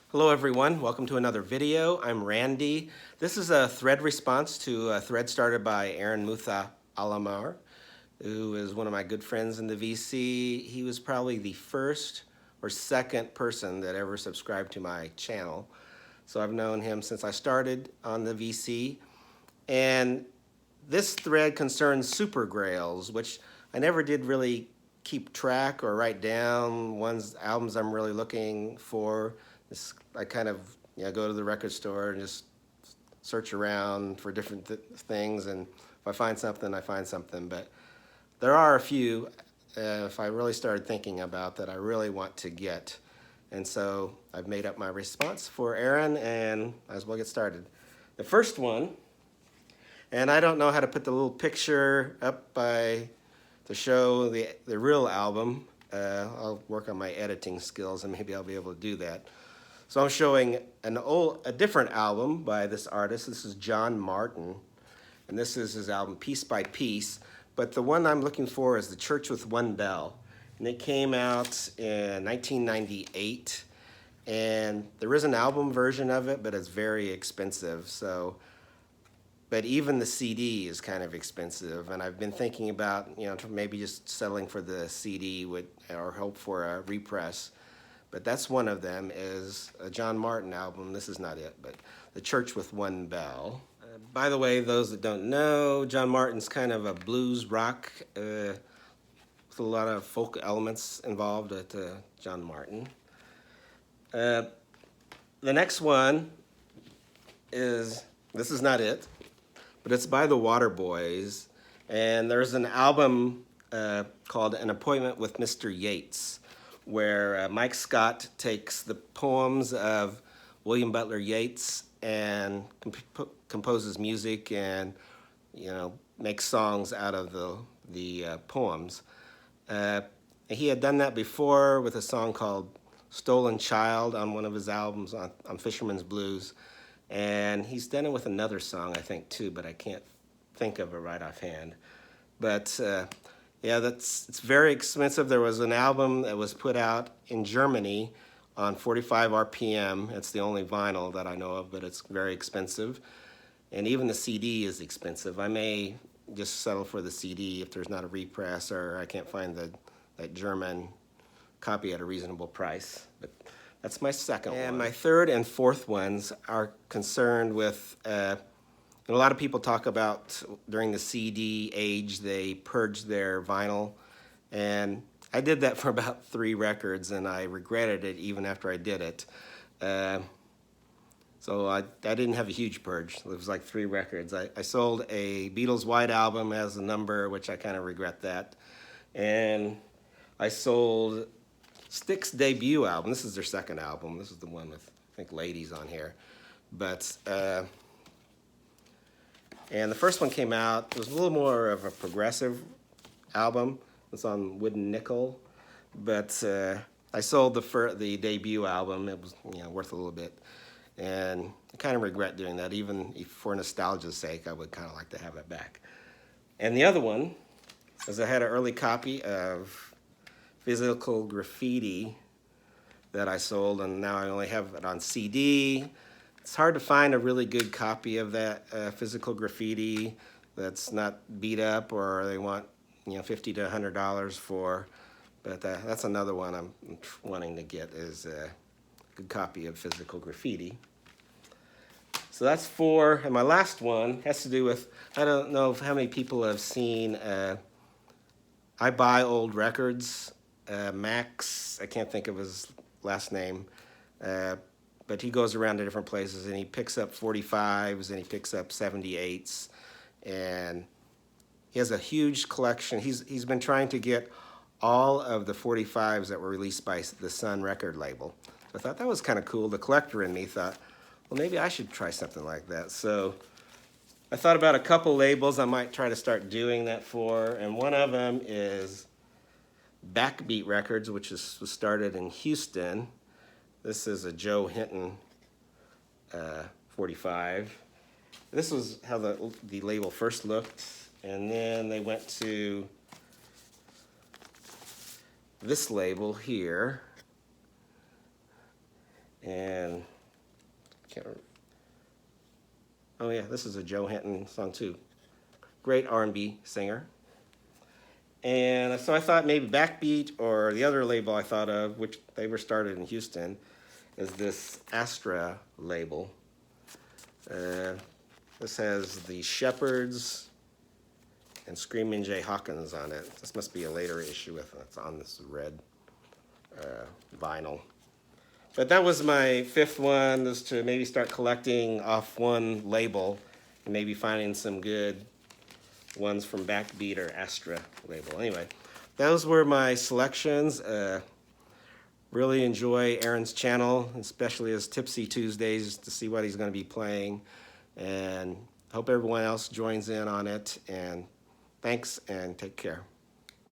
Hello everyone, welcome to another video. I'm Randy. This is a thread response to a thread started by Aaron Mutha Alamare, who is one of my good friends in the VC. He was probably the first or second person that ever subscribed to my channel. So I've known him since I started on the VC. And this thread concerns super Grails, which I never did really keep track or write down albums I'm really looking for. I kind of go to the record store and just search around for different things, and if I find something, I find something. But there are a few, if I really started thinking about that, I really want to get. And so I've made up my response for Aaron, and might as well get started. The first one, and I don't know how to put the little picture up to show the real album. I'll work on my editing skills and maybe I'll be able to do that. So I'm showing a different album by this artist. This is John Martin, and this is his album Piece by Piece. But the one I'm looking for is The Church with One Bell, and it came out in 1998. And there is an album version of it, but it's very expensive. But even the CD is kind of expensive, and I've been thinking about maybe just settling for the CD or hope for a repress. But that's one of them, is a John Martin album. This is not it, but The Church with One Bell. By the way, those that don't know, John Martin's kind of a blues rock with a lot of folk elements involved at John Martin. The next one this is not it, but it's by the Waterboys, and there's an album called An Appointment with Mr. Yates, where Mike Scott takes the poems of William Butler Yeats and composes music and makes songs out of the poems. He had done that before with a song called Stolen Child on one of his albums on Fisherman's Blues, and he's done it with another song I think too, but I can't think of it right offhand. But yeah, it's very expensive. There was an album that was put out in Germany on 45 RPM. It's the only vinyl that I know of, but it's very expensive. And even the CD is expensive. I may just settle for the CD if there's not a repress or I can't find that German copy at a reasonable price. But that's my second one. And my third and fourth ones are concerned with and a lot of people talk about during the CD age, they purged their vinyl. And I did that for about 3 records, and I regretted it even after I did it. So I didn't have a huge purge. It was like 3 records. I sold a Beatles White Album as a number, which I kind of regret that. And I sold Styx's debut album. This is their second album. This is the one with, I think, Ladies on here. But and the first one came out, it was a little more of a progressive album. It's on Wooden Nickel. But I sold the debut album. It was worth a little bit. And I kind of regret doing that. Even for nostalgia's sake, I would kind of like to have it back. And the other one is I had an early copy of Physical Graffiti that I sold, and now I only have it on CD. It's hard to find a really good copy of that Physical Graffiti that's not beat up or they want $50 to $100 for. But that's another one I'm wanting to get, is a good copy of Physical Graffiti. So that's 4, and my last one has to do with, I don't know how many people have seen I Buy Old Records. Max, I can't think of his last name, but he goes around to different places and he picks up 45s and he picks up 78s, and he has a huge collection. He's been trying to get all of the 45s that were released by the Sun record label. So I thought that was kind of cool. The collector in me thought, well, maybe I should try something like that. So I thought about a couple labels I might try to start doing that for, and one of them is Backbeat Records, which was started in Houston. This is a Joe Hinton 45. This was how the label first looked, and then they went to this label here, And can't remember. Oh yeah, this is a Joe Hinton song too. Great R&B singer. And so I thought maybe Backbeat or the other label I thought of, which they were started in Houston, is this Astra label. This has the Shepherds and Screamin' Jay Hawkins on it. This must be a later issue with it's on this red vinyl. But that was my fifth one, is to maybe start collecting off one label and maybe finding some good ones from Backbeat or Astra label. Anyway, those were my selections. Really enjoy Aaron's channel, especially his Tipsy Tuesdays, to see what he's going to be playing. And hope everyone else joins in on it. And thanks and take care.